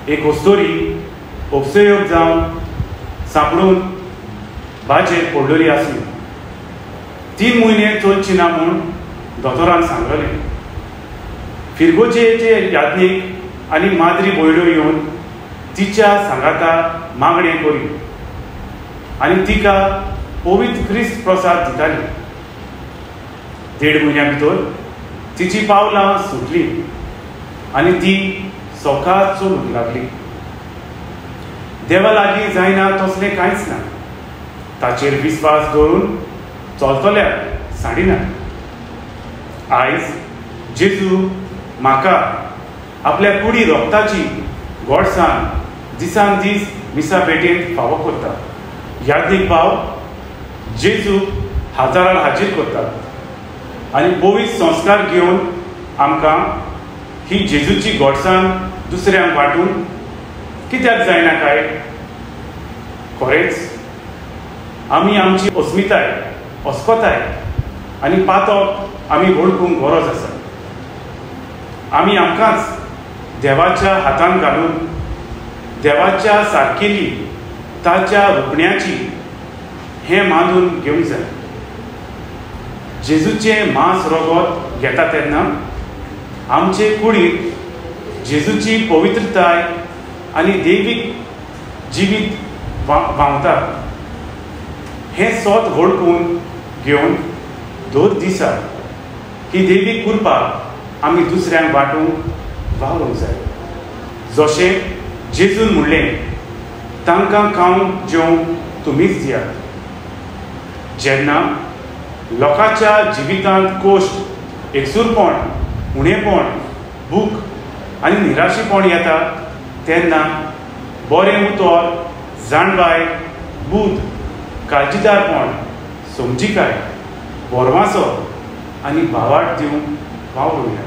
एक वस्तोरी उपसयोग जावन सांपडून बाजेर पडलेली आसली। 3 म्हयने चलची ना म्हूण दोतोरान सांगलेलें। फिरगोचेचे याज्ञीक आनी माद्री बोयड्यो येवन तिच्या सांगाता मागणें करी आनी तिका पवित्र क्रिस्त प्रसाद दिताली। 1.5 म्हयन्या भितर तिची पावलां सुटली आनी ती सोकात चलूंक लागली। देवा लागीं जायना तसलें कांयच ना। ताचेर विस्वास दवरून चलतल्याक सांडिना। आयज जेजू म्हाका आपल्या कुडी रोगताची गोडसाण दिसान दीस मिसा पेटेंत फावो करता। याज्ञीक भाव जेजू हातार हाजीर करतात आनी पवित्र संस्कार घेवन आमकां ही जेजूची गोडसाण दुसऱ्यांक वांटून कित्याक जायना काय? खरेंच आमी आमची अस्मिताय अस्कोताय आनी पातोप आमी वळखूंक गरज आसा। आमी आमकांच देवाच्या हातांत घालून देवाच्या सारकेली ताच्या रुपण्याची हें मानून घेवंक जाय। जेजूचें मांस रोगोत घेता तेन्ना आमचे कुडींत जेजूची पवित्रताय आनी दैवीक जिवीत व्हांवता। हें सोत वळखून घेवन दर दिसा ही दैवीक कृपा आमी दुसऱ्यांक वांटूंक वावरूंक जाय। जशें जेजून म्हणलें, तांकां खावंक जेवंक तुमीच दियात। जेन्ना लोकांच्या जिवितांत कोश्ट, एकसुरपण, उणेपण, भूक आनी निराशीपण येता तेन्ना बरें उतर, जाणबाय, बूद, काळजीदारपण, समजिकाय, बोरमासो आनी भावार्थ दिवंक वावरूया।